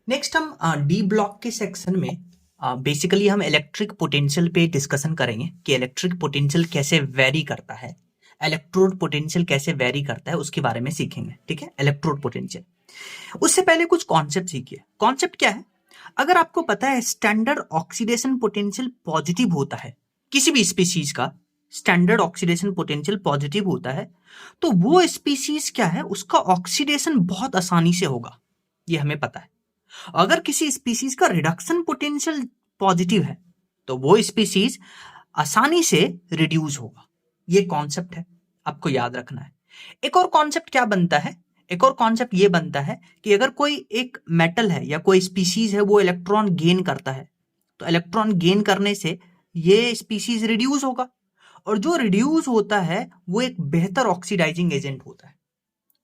Next हम D block के section में बेसिकली हम इलेक्ट्रिक पोटेंशियल पे डिस्कशन करेंगे कि इलेक्ट्रिक पोटेंशियल कैसे वेरी करता है, इलेक्ट्रोड पोटेंशियल कैसे वेरी करता है, उसके बारे में सीखेंगे। ठीक है, इलेक्ट्रोड पोटेंशियल। उससे पहले कुछ कॉन्सेप्ट सीखिए। कॉन्सेप्ट क्या है? अगर आपको पता है स्टैंडर्ड ऑक्सीडेशन पोटेंशियल पॉजिटिव होता है, किसी भी स्पीसीज का स्टैंडर्ड ऑक्सीडेशन पोटेंशियल पॉजिटिव होता है, तो वो स्पीसीज क्या है, उसका ऑक्सीडेशन बहुत आसानी से होगा, ये हमें पता है। अगर किसी स्पीसीज का रिडक्शन पोटेंशियल पॉजिटिव है तो वो स्पीसीज आसानी से रिड्यूस होगा। ये कॉन्सेप्ट है, आपको याद रखना है। एक और कॉन्सेप्ट क्या बनता है? एक और कॉन्सेप्ट ये बनता है कि अगर कोई एक मेटल है या कोई स्पीसीज है वो इलेक्ट्रॉन गेन करता है, तो इलेक्ट्रॉन गेन करने से ये स्पीसीज रिड्यूस होगा, और जो रिड्यूस होता है वो एक बेहतर ऑक्सीडाइजिंग एजेंट होता है।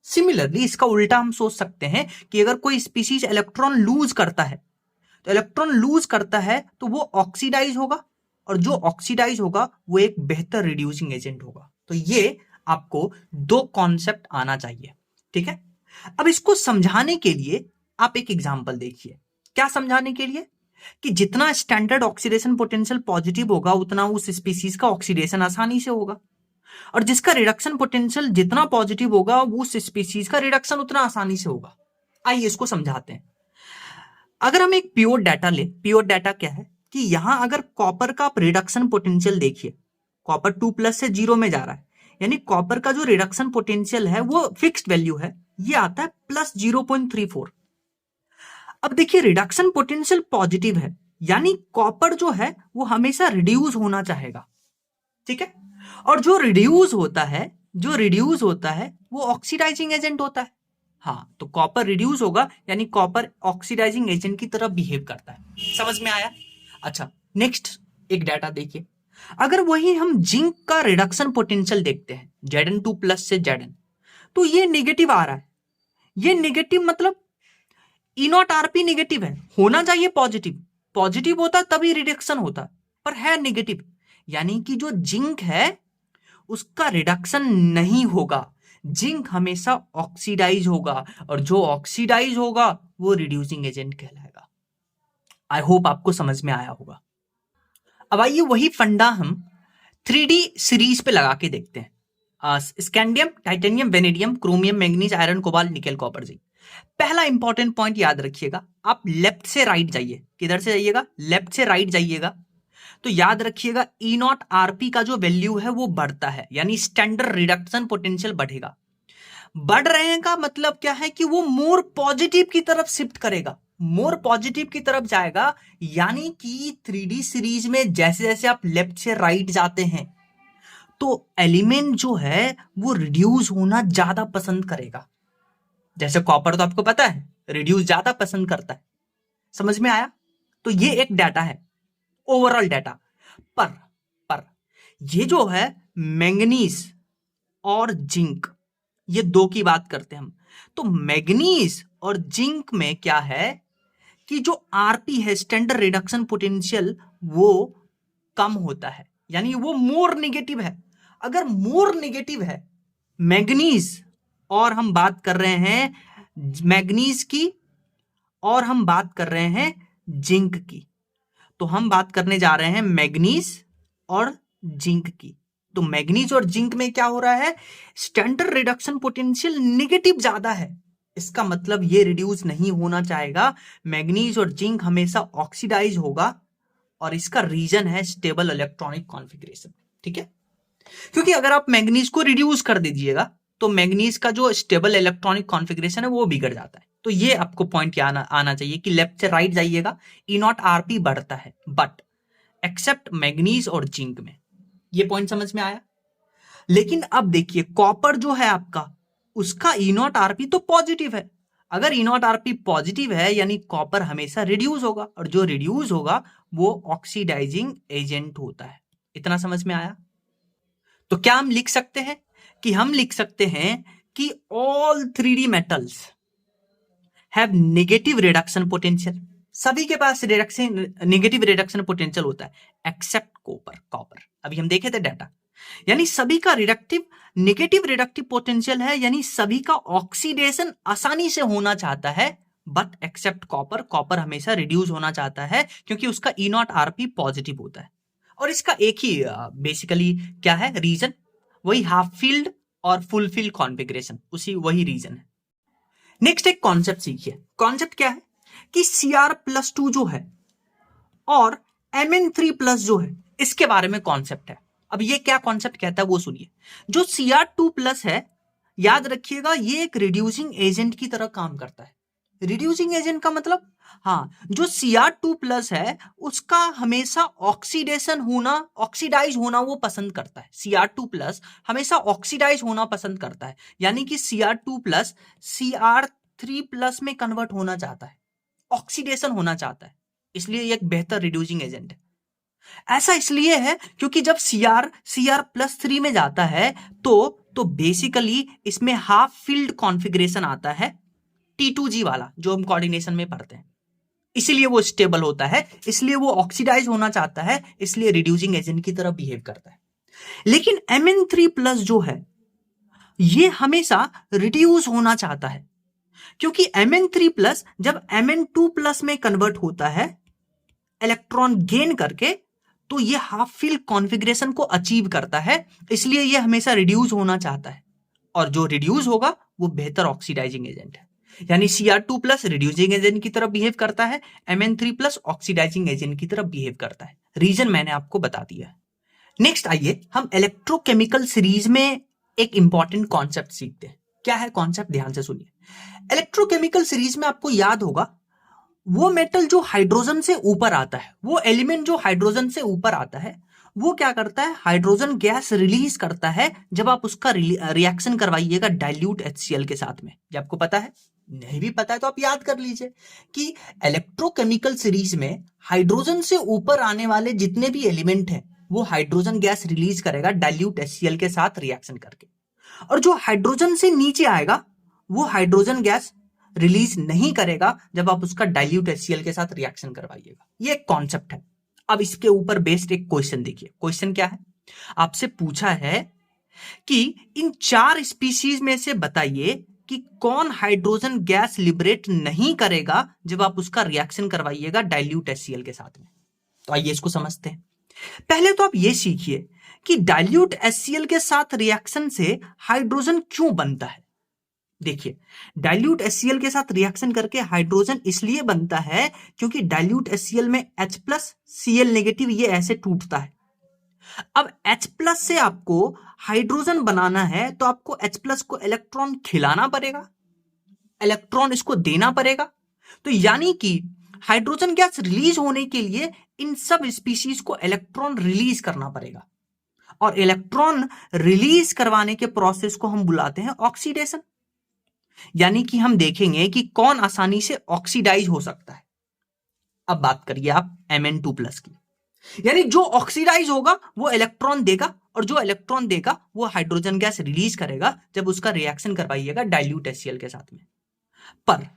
सिमिलरली इसका उल्टा हम सोच सकते हैं कि अगर कोई स्पीसीज इलेक्ट्रॉन लूज करता है, तो इलेक्ट्रॉन लूज करता है तो वो ऑक्सीडाइज होगा, और जो ऑक्सीडाइज होगा वो एक बेहतर रिड्यूसिंग एजेंट होगा। तो ये आपको दो कॉन्सेप्ट आना चाहिए। ठीक है, अब इसको समझाने के लिए आप एक एग्जांपल देखिए। क्या समझाने के लिए? कि जितना स्टैंडर्ड ऑक्सीडेशन पोटेंशियल पॉजिटिव होगा उतना उस स्पीसीज का ऑक्सीडेशन आसानी से होगा, और जिसका रिडक्शन पोटेंशियल जितना पॉजिटिव होगा उस स्पीसीज का रिडक्शन उतना आसानी से होगा। आइए इसको समझाते हैं। अगर हम एक प्योर डाटा ले, प्योर डाटा क्या है कि यहां अगर कॉपर का आप रिडक्शन पोटेंशियल देखिए, कॉपर 2+ से 0 में जा रहा है, यानी कॉपर का जो रिडक्शन पोटेंशियल है वो फिक्स्ड वैल्यू है, ये आता है +0.34। अब देखिए रिडक्शन पोटेंशियल पॉजिटिव है, यानी कॉपर जो है वो हमेशा रिड्यूस होना चाहेगा। ठीक है, और जो रिड्यूस होता है, जो रिड्यूस होता है वो ऑक्सीडाइजिंग एजेंट होता है। हाँ, तो कॉपर रिड्यूस होगा यानी कॉपर ऑक्सीडाइजिंग एजेंट की तरह बिहेव करता है। समझ में आया? अच्छा, नेक्स्ट एक डाटा देखिए। अगर वही हम जिंक का रिडक्शन पोटेंशियल देखते हैं Zn2+ से Zn, तो ये नेगेटिव आ रहा है। ये नेगेटिव मतलब E0Rp नेगेटिव है, होना चाहिए पॉजिटिव, पॉजिटिव होता तभी रिडक्शन होता, पर है नेगेटिव, यानी कि जो जिंक है उसका रिडक्शन नहीं होगा, जिंक हमेशा ऑक्सीडाइज होगा, और जो ऑक्सीडाइज होगा वो रिड्यूसिंग एजेंट कहलाएगा। आई होप आपको समझ में आया होगा। अब आइए वही फंडा हम 3D सीरीज पे लगा के देखते हैं। Scandium, titanium, vanadium, chromium, manganese, iron, cobalt, nickel, copper, zinc. पहला इंपॉर्टेंट पॉइंट याद रखिएगा, आप लेफ्ट से राइट जाइए। किधर से जाइएगा? लेफ्ट से राइट जाइएगा। तो याद रखिएगा E0Rp का जो वैल्यू है वो बढ़ता है, यानी स्टैंडर्ड रिडक्शन पोटेंशियल बढ़ेगा। बढ़ रहे का मतलब क्या है कि वो मोर पॉजिटिव की तरफ शिफ्ट करेगा, मोर पॉजिटिव की तरफ जाएगा, यानी कि 3D सीरीज में जैसे जैसे आप लेफ्ट से राइट जाते हैं तो एलिमेंट जो है वो रिड्यूस होना ज्यादा पसंद करेगा। जैसे कॉपर तो आपको पता है रिड्यूस ज्यादा पसंद करता है। समझ में आया? तो ये एक डाटा है, ओवरऑल डाटा। पर ये जो है मैंगनीज और जिंक, ये दो की बात करते हैं हम, तो मैंगनीज और जिंक में क्या है कि जो आरपी है, स्टैंडर्ड रिडक्शन पोटेंशियल, वो कम होता है, यानी वो मोर नेगेटिव है। अगर मोर नेगेटिव है मैंगनीज, और हम बात कर रहे हैं मैंगनीज की, और हम बात कर रहे हैं जिंक की, तो हम बात करने जा रहे हैं मैंगनीज और जिंक की। तो मैंगनीज और जिंक में क्या हो रहा है? स्टैंडर्ड रिडक्शन पोटेंशियल नेगेटिव ज्यादा है, इसका मतलब ये रिड्यूस नहीं होना चाहेगा। मैंगनीज और जिंक हमेशा ऑक्सीडाइज होगा, और इसका रीजन है स्टेबल इलेक्ट्रॉनिक कॉन्फ़िगरेशन। ठीक है, क्योंकि अगर आप मैंगनीज को रिड्यूस कर दीजिएगा तो मैंगनीज का जो स्टेबल इलेक्ट्रॉनिक कॉन्फ़िगरेशन है वो बिगड़ जाता है। तो ये आपको पॉइंट आना चाहिए कि लेफ्ट से राइट जाइएगा, E0Rp बढ़ता है, बट एक्सेप्ट मैंगनीज और जिंक में। ये पॉइंट समझ में आया? लेकिन अब देखिए कॉपर जो है आपका, उसका E0Rp तो पॉजिटिव है। अगर E0Rp पॉजिटिव है यानी कॉपर हमेशा रिड्यूस होगा, और जो रिड्यूस होगा वो ऑक्सीडाइजिंग एजेंट होता है। इतना समझ में आया? तो क्या हम लिख सकते हैं कि हम लिख सकते हैं कि all 3D metals have negative reduction potential, सभी के पास नेगेटिव रिडक्शन पोटेंशियल होता है एक्सेप्ट कॉपर। अभी हम देखे थे डाटा, यानी सभी का नेगेटिव रिडक्टिव पोटेंशियल है, यानी सभी का ऑक्सीडेशन आसानी से होना चाहता है, बट एक्सेप्ट कॉपर, कॉपर हमेशा रिड्यूस होना चाहता है क्योंकि उसका E0Rp पॉजिटिव होता है। और इसका एक ही बेसिकली क्या है रीजन, वही हाफ फील्ड और फुल फील्ड कॉन्फ़िगरेशन, वही रीजन है। नेक्स्ट एक कॉन्सेप्ट सीखिए। कॉन्सेप्ट क्या है कि Cr+2 जो है और Mn3+ जो है, इसके बारे में कॉन्सेप्ट है। अब ये क्या कॉन्सेप्ट कहता है वो सुनिए। जो Cr2+ है, याद रखिएगा, ये एक रिड्यूसिंग एजेंट की तरह काम करता है। रिड्यूसिंग एजेंट का मतलब, हाँ, जो Cr2+ है उसका हमेशा ऑक्सीडेशन होना, ऑक्सीडाइज होना वो पसंद करता है। Cr2+ हमेशा ऑक्सीडाइज होना पसंद करता है, यानी कि Cr2+ Cr3+ में कन्वर्ट होना चाहता है, ऑक्सीडेशन होना चाहता है, इसलिए ये एक बेहतर रिड्यूसिंग एजेंट है। ऐसा इसलिए है क्योंकि जब Cr+3 में जाता है तो बेसिकली इसमें हाफ फील्ड कॉन्फ़िगरेशन आता है, T2G वाला जो हम कोऑर्डिनेशन में पढ़ते हैं, इसलिए वो स्टेबल होता है, इसलिए वो ऑक्सीडाइज होना चाहता है, इसलिए रिड्यूसिंग एजेंट की तरह बिहेव करता है। लेकिन Mn3+ जो है ये हमेशा रिड्यूस होना चाहता है, क्योंकि Mn3+ जब Mn2+ में कन्वर्ट होता है इलेक्ट्रॉन गेन करके, तो ये हाफ फील्ड कॉन्फ़िगरेशन को अचीव करता है, इसलिए ये हमेशा रिड्यूस होना चाहता है, और जो रिड्यूस होगा वो बेहतर ऑक्सीडाइजिंग एजेंट है। यानी Cr2+ रिड्यूसिंग एजेंट की तरफ बिहेव करता है, Mn3+ ऑक्सीडाइजिंग एजेंट की तरफ बिहेव करता है। रीजन मैंने आपको बता दिया है। नेक्स्ट आइए हम इलेक्ट्रोकेमिकल सीरीज में एक इंपॉर्टेंट कॉन्सेप्ट सीखते हैं। क्या है कॉन्सेप्ट, ध्यान से सुनिए। इलेक्ट्रोकेमिकल सीरीज में आपको याद होगा, वो मेटल जो हाइड्रोजन से ऊपर आता है, वो एलिमेंट जो हाइड्रोजन से ऊपर आता है, वो क्या करता है, हाइड्रोजन गैस रिलीज करता है जब आप उसका रिएक्शन करवाइएगा डाइल्यूट HCl के साथ में। ये आपको पता है, नहीं भी पता है तो आप याद कर लीजिए कि इलेक्ट्रोकेमिकल सीरीज में हाइड्रोजन से ऊपर आने वाले जितने भी एलिमेंट हैं वो हाइड्रोजन गैस रिलीज करेगा डाइल्यूट HCl के साथ रिएक्शन करके, और जो हाइड्रोजन से नीचे आएगा वो हाइड्रोजन गैस रिलीज नहीं करेगा जब आप उसका डाइल्यूट HCl के साथ रिएक्शन करवाइएगा। ये एक कॉन्सेप्ट है। अब इसके ऊपर बेस्ड एक क्वेश्चन देखिए। क्वेश्चन क्या है, आपसे पूछा है कि इन 4 स्पीशीज में से बताइए कि कौन हाइड्रोजन गैस लिबरेट नहीं करेगा जब आप उसका रिएक्शन करवाइएगा डाइल्यूट HCl के साथ में। तो आइए इसको समझते हैं। पहले तो आप ये सीखिए कि डाइल्यूट HCl के साथ रिएक्शन से हाइड्रोजन क्यों बनता है। देखिए, डाइल्यूट HCl के साथ रिएक्शन करके हाइड्रोजन इसलिए बनता है क्योंकि डाइल्यूट HCl में H+Cl- ये ऐसे टूटता है। अब H+ से आपको हाइड्रोजन बनाना है तो आपको H+ को इलेक्ट्रॉन खिलाना पड़ेगा, इलेक्ट्रॉन इसको देना पड़ेगा। तो यानी कि हाइड्रोजन गैस रिलीज होने के लिए इन सब स्पीशीज को इलेक्ट्रॉन रिलीज करना पड़ेगा, और इलेक्ट्रॉन रिलीज करवाने के प्रोसेस को हम बुलाते हैं ऑक्सीडेशन। यानी कि हम देखेंगे कि कौन आसानी से ऑक्सीडाइज हो सकता है। अब बात करिए आप Mn2+ की, यानी जो ऑक्सीडाइज होगा वो इलेक्ट्रॉन देगा, और जो इलेक्ट्रॉन देगा वो हाइड्रोजन गैस रिलीज करेगा जब उसका रिएक्शन करवाइएगा डाइल्यूट HCl के साथ में। पर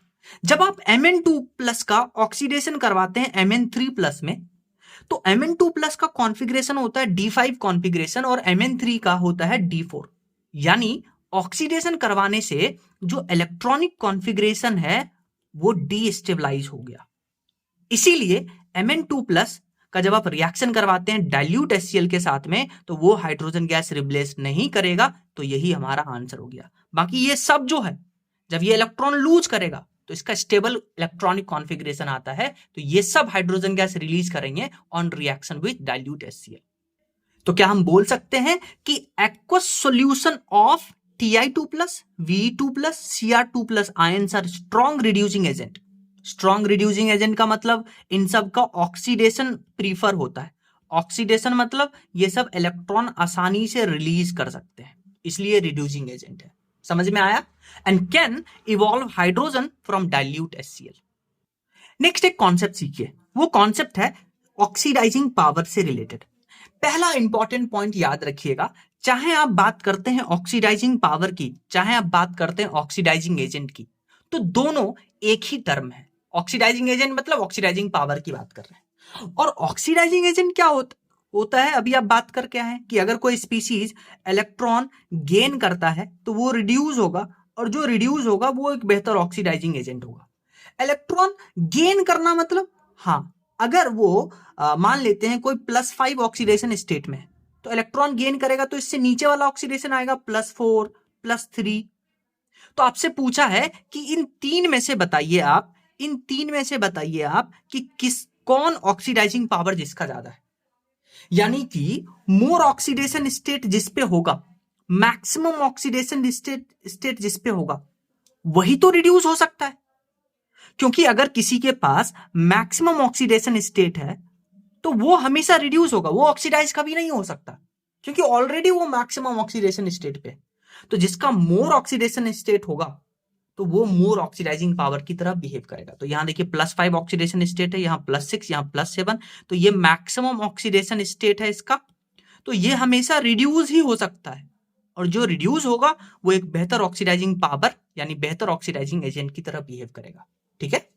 जब आप Mn2+ का ऑक्सीडेशन करवाते हैं Mn3+ में, तो Mn2+ का कॉन्फ़िगरेशन होता है D5 कॉन्फ़िगरेशन और Mn3 का होता है D4। यानी ऑक्सीडेशन करवाने से जो इलेक्ट्रॉनिक कॉन्फ़िगरेशन है वो डीस्टेबलाइज हो गया। इसीलिए Mn2+ का जब आप रिएक्शन करवाते हैं डाइल्यूट HCl के साथ में तो वो हाइड्रोजन गैस रिप्लेस नहीं करेगा। तो यही हमारा आंसर हो गया। बाकी ये सब जो है, जब ये इलेक्ट्रॉन लूज करेगा तो इसका स्टेबल इलेक्ट्रॉनिक कॉन्फ़िगरेशन आता है, तो ये सब हाइड्रोजन गैस रिलीज करेंगे on reaction with dilute HCl। तो क्या हम बोल सकते हैं कि aqueous solution of Ti2+, We2+, Cr2+ ions are strong reducing agent. Strong reducing agent का मतलब इन सब का ऑक्सीडेशन प्रीफर होता है। ऑक्सीडेशन मतलब ये सब इलेक्ट्रॉन आसानी से रिलीज कर सकते हैं, इसलिए रिड्यूसिंग एजेंट है। समझ में आया? And can evolve hydrogen from dilute HCl। Next एक कॉन्सेप्ट सीखिए। वो कॉन्सेप्ट है ऑक्सीडाइजिंग पावर से रिलेटेड। पहला इंपॉर्टेंट पॉइंट याद रखिएगा, चाहे आप बात करते हैं ऑक्सीडाइजिंग पावर की, चाहे आप बात करते हैं ऑक्सीडाइजिंग एजेंट की, तो दोनों एक ही टर्म है। ऑक्सीडाइजिंग एजेंट मतलब ऑक्सीडाइजिंग पावर की बात कर रहे हैं। और ऑक्सीडाइजिंग एजेंट क्या होता है, अभी आप बात करके आए कि अगर कोई स्पीशीज इलेक्ट्रॉन गेन करता है तो वो रिड्यूस होगा, और जो रिड्यूस होगा वो एक बेहतर ऑक्सीडाइजिंग एजेंट होगा। इलेक्ट्रॉन गेन करना मतलब, हाँ, अगर वो मान लेते हैं कोई +5 ऑक्सीडेशन स्टेट में, तो इलेक्ट्रॉन गेन करेगा तो इससे नीचे वाला ऑक्सीडेशन आएगा +4, +3। तो आपसे पूछा है कि इन तीन में से बताइए आप, इन तीन में से बताइए आप कि कौन ऑक्सीडाइजिंग पावर जिसका ज्यादा है। यानी कि मोर ऑक्सीडेशन स्टेट जिस पे होगा, मैक्सिमम ऑक्सीडेशन स्टेट जिस पे होगा, वही तो रिड्यूस हो सकता है। क्योंकि अगर किसी के पास मैक्सिमम ऑक्सीडेशन स्टेट है तो वो हमेशा रिड्यूस होगा, वो ऑक्सीडाइज कभी नहीं हो सकता, क्योंकि ऑलरेडी वो मैक्सिमम ऑक्सीडेशन स्टेट पे। तो जिसका मोर ऑक्सीडेशन स्टेट होगा तो वो मोर ऑक्सीडाइजिंग पावर की तरह बिहेव करेगा। तो यहां देखिए +5 ऑक्सीडेशन स्टेट है, यहां +6, यहां +7, तो ये मैक्सिमम ऑक्सीडेशन स्टेट है इसका, तो ये हमेशा रिड्यूस ही हो सकता है, और जो रिड्यूस होगा वो एक बेहतर ऑक्सीडाइजिंग पावर यानी बेहतर ऑक्सीडाइजिंग एजेंट की तरह बिहेव करेगा। ठीक है।